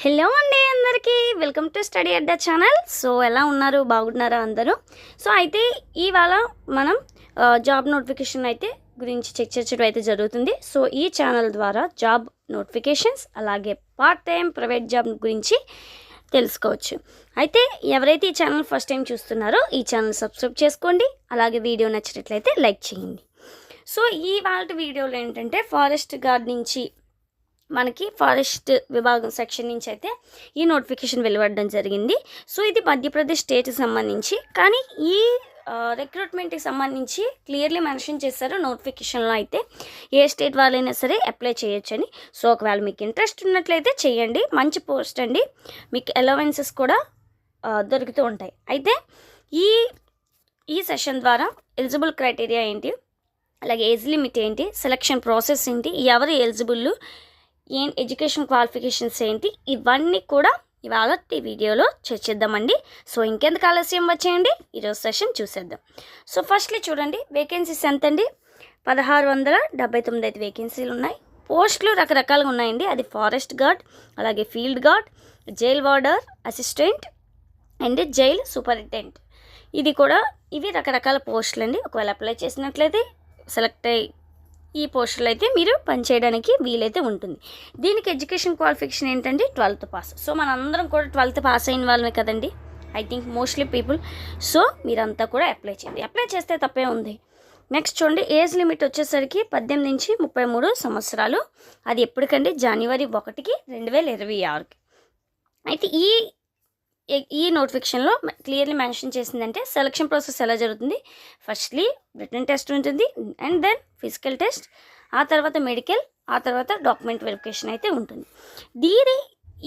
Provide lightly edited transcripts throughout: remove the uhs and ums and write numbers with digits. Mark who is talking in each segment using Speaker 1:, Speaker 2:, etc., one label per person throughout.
Speaker 1: Hello అండి అందరికీ welcome to study at the channel. So ఎలా ఉన్నారు, బాగున్నారా అందరూ? సో అయితే ఇవాళ మనం జాబ్ నోటిఫికేషన్ అయితే గురించి చెక్ చేయడం అయితే జరుగుతుంది. సో ఈ ఛానల్ ద్వారా జాబ్ నోటిఫికేషన్స్ అలాగే పార్ట్ టైం ప్రైవేట్ జాబ్ గురించి తెలుసుకోవచ్చు. అయితే ఎవరైతే ఈ ఛానల్ ఫస్ట్ టైం చూస్తున్నారో ఈ ఛానల్ సబ్స్క్రైబ్ చేసుకోండి, అలాగే వీడియో నచ్చినట్లయితే లైక్ చేయండి. సో ఈ వాళ్ళ వీడియోలో ఏంటంటే ఫారెస్ట్ గార్డ్ నుంచి మనకి ఫారెస్ట్ విభాగం సెక్షన్ నుంచి అయితే ఈ నోటిఫికేషన్ వెలువడడం జరిగింది. సో ఇది మధ్యప్రదేశ్ స్టేట్కి సంబంధించి, కానీ ఈ రిక్రూట్మెంట్కి సంబంధించి క్లియర్లీ మెన్షన్ చేశారు నోటిఫికేషన్లో అయితే ఏ స్టేట్ వాళ్ళైనా సరే అప్లై చేయొచ్చని. సో ఒకవేళ మీకు ఇంట్రెస్ట్ ఉన్నట్లయితే చేయండి, మంచి పోస్ట్ అండి, మీకు అలవెన్సెస్ కూడా దొరుకుతూ ఉంటాయి. అయితే ఈ ఈ సెషన్ ద్వారా ఎలిజిబుల్ క్రైటీరియా ఏంటి, అలాగే ఏజ్ లిమిట్ ఏంటి, సెలక్షన్ ప్రాసెస్ ఏంటి, ఎవరు ఎలిజిబుల్, ఎడ్యుకేషన్ క్వాలిఫికేషన్స్ ఏంటి, ఇవన్నీ కూడా ఇవాళ ఈ వీడియోలో చర్చిద్దామండి. సో ఇంకెందుకు ఆలస్యం, వచ్చేయండి ఈరోజు సెషన్ చూసేద్దాం. సో ఫస్ట్లీ చూడండి, వేకెన్సీస్ ఎంత అండి, 1679 అయితే వేకెన్సీలు ఉన్నాయి. పోస్టులు రకరకాలుగా ఉన్నాయండి. అది ఫారెస్ట్ గార్డ్, అలాగే field guard, jail warder, assistant and jail superintendent. ఇది కూడా ఇవి రకరకాల పోస్టులు అండి. ఒకవేళ అప్లై చేసినట్లయితే సెలెక్ట్ అయ్యి ఈ పోస్టులు అయితే మీరు పనిచేయడానికి వీలైతే ఉంటుంది. దీనికి ఎడ్యుకేషన్ క్వాలిఫికేషన్ ఏంటంటే 12th పాస్. సో మనందరం కూడా 12th పాస్ అయిన వాళ్ళమే కదండి, I think mostly people. So మీరంతా కూడా అప్లై చేయండి, అప్లై చేస్తే తప్పే ఉంది. నెక్స్ట్ చూడండి, ఏజ్ లిమిట్ వచ్చేసరికి 18 నుంచి 33 సంవత్సరాలు. అది ఎప్పటికండి, జనవరి 1, 2026. అయితే ఈ నోటిఫికేషన్లో క్లియర్లీ మెన్షన్ చేసిందంటే సెలక్షన్ ప్రాసెస్ ఎలా జరుగుతుంది. ఫస్ట్లీ రిటన్ టెస్ట్ ఉంటుంది, అండ్ దెన్ ఫిజికల్ టెస్ట్, ఆ తర్వాత మెడికల్, ఆ తర్వాత డాక్యుమెంట్ వెరిఫికేషన్ అయితే ఉంటుంది.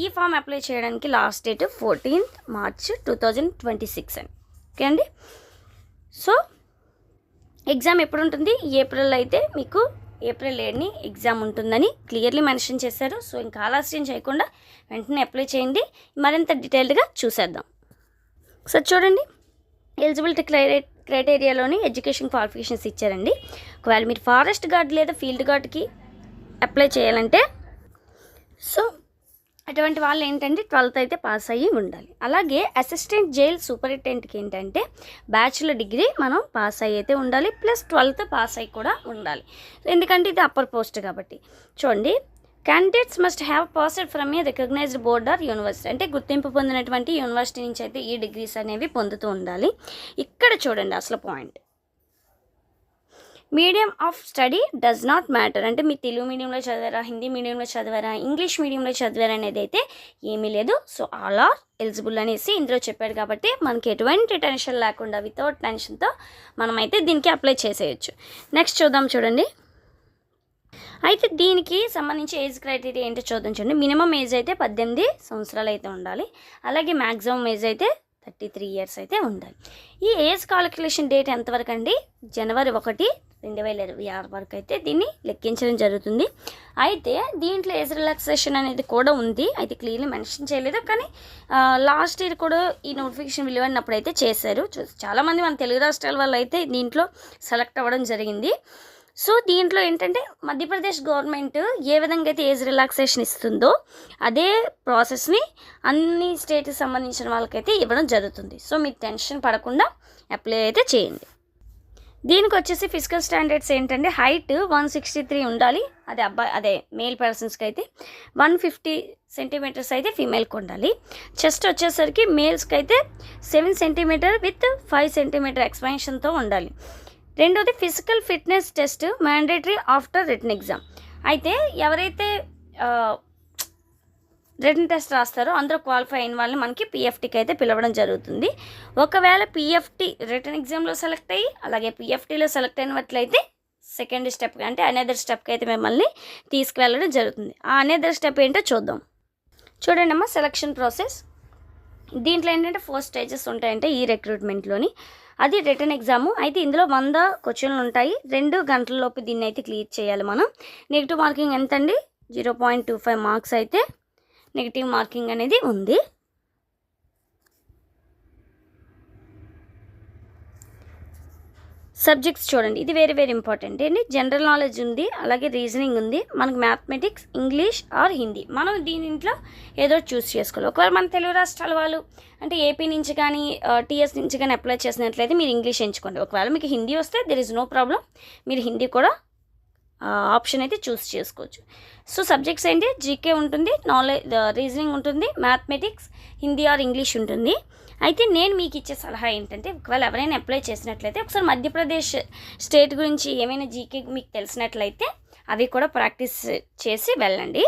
Speaker 1: ఈ ఫామ్ అప్లై చేయడానికి లాస్ట్ డేట్ 14th March 2026 అని. ఓకే అండి. సో ఎగ్జామ్ ఎప్పుడు ఉంటుంది, ఏప్రిల్ అయితే మీకు ఏప్రిల్ 7ని ఎగ్జామ్ ఉంటుందని క్లియర్లీ మెన్షన్ చేశారు. సో ఇంకా ఆలస్యం చేయకుండా వెంటనే అప్లై చేయండి. మరింత డీటెయిల్డ్గా చూసేద్దాం. సో చూడండి, ఎలిజిబిలిటీ క్రైటీరియాలోని ఎడ్యుకేషన్ క్వాలిఫికేషన్స్ ఇచ్చారండి. ఒకవేళ మీరు ఫారెస్ట్ గార్డ్ లేదా ఫీల్డ్ గార్డ్కి అప్లై చేయాలంటే సో అటువంటి వాళ్ళు ఏంటంటే 12th అయితే పాస్ అయ్యి ఉండాలి. అలాగే అసిస్టెంట్ జైల్ సూపరింటెండెంట్కి ఏంటంటే బ్యాచులర్ డిగ్రీ మనం పాస్ అయ్యి అయితే ఉండాలి, ప్లస్ 12th పాస్ అయ్యి కూడా ఉండాలి. ఎందుకంటే ఇది అప్పర్ పోస్ట్ కాబట్టి. చూడండి, candidates must have passed from a recognised board or university, అంటే గుర్తింపు పొందినటువంటి యూనివర్సిటీ నుంచి అయితే ఈ డిగ్రీస్ అనేవి పొందుతూ ఉండాలి. ఇక్కడ చూడండి అసలు point, medium of study does not matter, అంటే మీరు తెలుగు మీడియంలో చదివారా, హిందీ మీడియంలో చదివారా, ఇంగ్లీష్ మీడియంలో చదివారా అనేది అయితే ఏమీ లేదు. సో ఆల్ ఆర్ ఎలిజిబుల్ అనేసి ఇందులో చెప్పాడు కాబట్టి మనకి ఎటువంటి టెన్షన్ లేకుండా వితౌట్ టెన్షన్తో మనమైతే దీనికి అప్లై చేసేయచ్చు. నెక్స్ట్ చూద్దాం. చూడండి, అయితే దీనికి సంబంధించి ఏజ్ క్రైటీరియా ఏంటో చూద్దాం. చూడండి, మినిమం ఏజ్ అయితే 18 సంవత్సరాలు అయితే ఉండాలి, అలాగే మ్యాక్సిమం ఏజ్ అయితే 33 ఇయర్స్ అయితే ఉండాలి. ఈ ఏజ్ కాలిక్యులేషన్ డేట్ ఎంతవరకు అండి, జనవరి 1, 2026 వరకు అయితే దీన్ని లెక్కించడం జరుగుతుంది. అయితే దీంట్లో ఏజ్ రిలాక్సేషన్ అనేది కూడా ఉంది, అయితే క్లియర్లీ మెన్షన్ చేయలేదు, కానీ లాస్ట్ ఇయర్ కూడా ఈ నోటిఫికేషన్ వెలువడినప్పుడు అయితే చేశారు. చాలామంది మన తెలుగు రాష్ట్రాల వాళ్ళు అయితే దీంట్లో సెలెక్ట్ అవ్వడం జరిగింది. సో దీంట్లో ఏంటంటే మధ్యప్రదేశ్ గవర్నమెంట్ ఏ విధంగా అయితే ఏజ్ రిలాక్సేషన్ ఇస్తుందో అదే ప్రాసెస్ని అన్ని స్టేట్కి సంబంధించిన వాళ్ళకైతే ఇవ్వడం జరుగుతుంది. సో మీరు టెన్షన్ పడకుండా అప్లై అయితే చేయండి. దీనికి వచ్చేసి ఫిజికల్ స్టాండర్డ్స్ ఏంటంటే హైట్ 163 ఉండాలి, అదే మేల్ పర్సన్స్కి అయితే 150 సెంటీమీటర్స్ అయితే ఫీమేల్కి ఉండాలి. చెస్ట్ వచ్చేసరికి మేల్స్కి అయితే 7 సెంటీమీటర్ విత్ 5 సెంటీమీటర్ ఎక్స్పాన్షన్తో ఉండాలి. రెండోది physical fitness test mandatory after written exam. అయితే ఎవరైతే రిటన్ టెస్ట్ రాస్తారో అందరూ క్వాలిఫై అయిన వాళ్ళని మనకి పిఎఫ్టీకి అయితే పిలవడం జరుగుతుంది. ఒకవేళ పిఎఫ్టీ రిటన్ ఎగ్జామ్లో సెలెక్ట్ అయ్యి అలాగే పిఎఫ్టీలో సెలెక్ట్ అయినట్లయితే సెకండ్ స్టెప్ అంటే అనదర్ స్టెప్కి అయితే మిమ్మల్ని తీసుకువెళ్ళడం జరుగుతుంది. ఆ అనదర్ స్టెప్ ఏంటో చూద్దాం. చూడండి అమ్మా, సెలక్షన్ ప్రాసెస్. దీంట్లో ఏంటంటే 4 స్టేజెస్ ఉంటాయంటే ఈ రిక్రూట్మెంట్లోని. అది రిటర్న్ ఎగ్జాము. అయితే ఇందులో 100 క్వశ్చన్లు ఉంటాయి, 2 గంటలలోపు దీన్ని అయితే క్లియర్ చేయాలి మనం. నెగిటివ్ మార్కింగ్ ఎంత అండి, 0.25 మార్క్స్ అయితే నెగిటివ్ మార్కింగ్ అనేది ఉంది. సబ్జెక్ట్స్ చూడండి, ఇది వెరీ వెరీ ఇంపార్టెంట్ అండి. జనరల్ నాలెడ్జ్ ఉంది, అలాగే రీజనింగ్ ఉంది, మనకు మ్యాథమెటిక్స్, ఇంగ్లీష్ ఆర్ హిందీ. మనం దీంట్లో ఏదో చూస్ చేసుకోవాలి. ఒకవేళ మన తెలుగు రాష్ట్రాల వాళ్ళు అంటే ఏపీ నుంచి కానీ టీఎస్ నుంచి కానీ అప్లై చేసినట్లయితే మీరు ఇంగ్లీష్ ఎంచుకోండి. ఒకవేళ మీకు హిందీ వస్తే దెర్ ఇస్ నో ప్రాబ్లం, మీరు హిందీ కూడా ఆప్షన్ అయితే చూస్ చేసుకోవచ్చు. సో సబ్జెక్ట్స్ ఏంటి, జీకే ఉంటుంది, నాలెడ్జ్ రీజనింగ్ ఉంటుంది, మ్యాథమెటిక్స్, హిందీ ఆర్ ఇంగ్లీష్ ఉంటుంది. అయితే నేను మీకు ఇచ్చే సలహా ఏంటంటే, ఒకవేళ ఎవరైనా అప్లై చేసినట్లయితే ఒకసారి మధ్యప్రదేశ్ స్టేట్ గురించి ఏమైనా జీకే మీకు తెలిసినట్లయితే అవి కూడా ప్రాక్టీస్ చేసి వెళ్ళండి.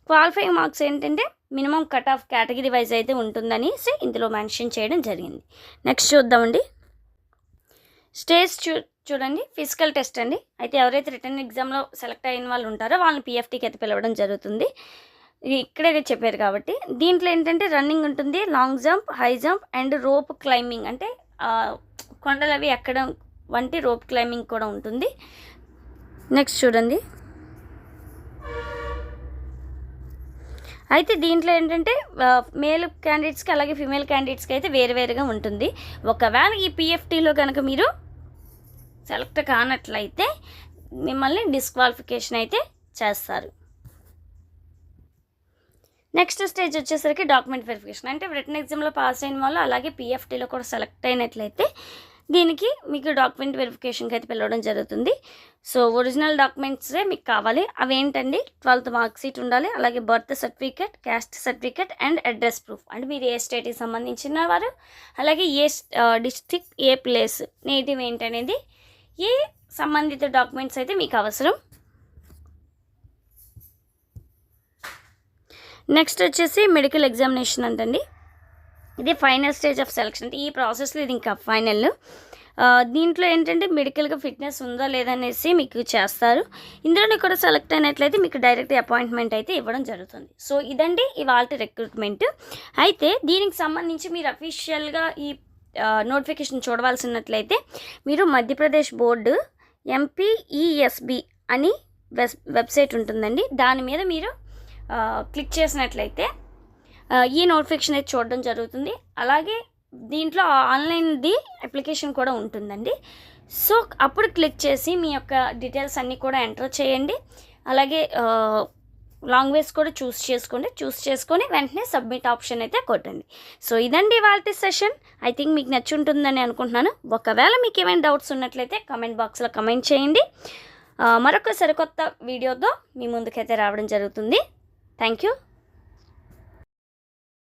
Speaker 1: క్వాలిఫైయింగ్ మార్క్స్ ఏంటంటే minimum cut off category wise అయితే ఉంటుందని ఇందులో మెన్షన్ చేయడం జరిగింది. నెక్స్ట్ చూద్దామండి. స్టేజ్ చూడండి, ఫిజికల్ టెస్ట్ అండి. అయితే ఎవరైతే రిటర్న్ ఎగ్జామ్లో సెలెక్ట్ అయిన వాళ్ళు ఉంటారో వాళ్ళని పిఎఫ్టీకి అయితే పిలవడం జరుగుతుంది. ఇక్కడే చెప్పారు కాబట్టి. దీంట్లో ఏంటంటే రన్నింగ్ ఉంటుంది, long jump, high jump and rope climbing, అంటే కొండలు అవి ఎక్కడం వంటి రోప్ క్లైంబింగ్ కూడా ఉంటుంది. నెక్స్ట్ చూడండి. అయితే దీంట్లో ఏంటంటే మేల్ క్యాండిడేట్స్కి అలాగే ఫీమేల్ క్యాండిడేట్స్కి అయితే వేరువేరుగా ఉంటుంది. ఒకవేళ ఈ పిఎఫ్టీలో కనుక మీరు సెలెక్ట్ కానట్లయితే మిమ్మల్ని డిస్క్వాలిఫికేషన్ అయితే చేస్తారు. నెక్స్ట్ స్టేజ్ వచ్చేసరికి డాక్యుమెంట్ వెరిఫికేషన్. అంటే రిటర్న్ ఎగ్జామ్లో పాస్ అయిన వాళ్ళు అలాగే పిఎఫ్టీలో కూడా సెలెక్ట్ అయినట్లయితే దీనికి మీకు డాక్యుమెంట్ వెరిఫికేషన్కి అయితే పిలవడం జరుగుతుంది. సో ఒరిజినల్ డాక్యుమెంట్సే మీకు కావాలి. అవి ఏంటండి, 12th మార్క్ షీట్ ఉండాలి, అలాగే birth certificate, caste certificate and address proof, అంటే మీరు ఏ స్టేట్కి సంబంధించిన వారు, అలాగే ఏ డిస్ట్రిక్ట్, ఏ ప్లేస్, నేటివ్ ఏంటనేది, ఏ సంబంధిత డాక్యుమెంట్స్ అయితే మీకు అవసరం. నెక్స్ట్ వచ్చేసి మెడికల్ ఎగ్జామినేషన్ అంటండి. ఇది ఫైనల్ స్టేజ్ ఆఫ్ సెలక్షన్. ఈ ప్రాసెస్లో ఇది ఇంకా ఫైనల్. దీంట్లో ఏంటంటే మెడికల్గా ఫిట్నెస్ ఉందా లేదనేసి మీకు చేస్తారు. ఇందులో కూడా సెలెక్ట్ అయినట్లయితే మీకు డైరెక్ట్ అపాయింట్మెంట్ అయితే ఇవ్వడం జరుగుతుంది. సో ఇదండి ఇవాళ రిక్రూట్మెంట్. అయితే దీనికి సంబంధించి మీరు అఫీషియల్గా ఈ నోటిఫికేషన్ చూడవలసినట్లయితే మీరు మధ్యప్రదేశ్ బోర్డు ఎంపీఈఎస్బి అని వెబ్సైట్ ఉంటుందండి. దాని మీద మీరు క్లిక్ చేసినట్లయితే ఈ నోటిఫికేషన్ అయితే చూడడం జరుగుతుంది. అలాగే దీంట్లో ఆన్లైన్ది అప్లికేషన్ కూడా ఉంటుందండి. సో అప్పుడు క్లిక్ చేసి మీ యొక్క డీటెయిల్స్ అన్నీ కూడా ఎంటర్ చేయండి. అలాగే లాంగ్వేజ్ కూడా చూస్ చేసుకొని వెంటనే సబ్మిట్ ఆప్షన్ అయితే కొట్టండి. సో ఇదండి ఇవాల్టి సెషన్. ఐ థింక్ మీకు నచ్చి ఉంటుందని అనుకుంటున్నాను. ఒకవేళ మీకు ఏమైనా డౌట్స్ ఉన్నట్లయితే కమెంట్ బాక్స్లో కమెంట్ చేయండి. మరొక సరికొత్త వీడియోతో మీ ముందుకైతే రావడం జరుగుతుంది. Thank you.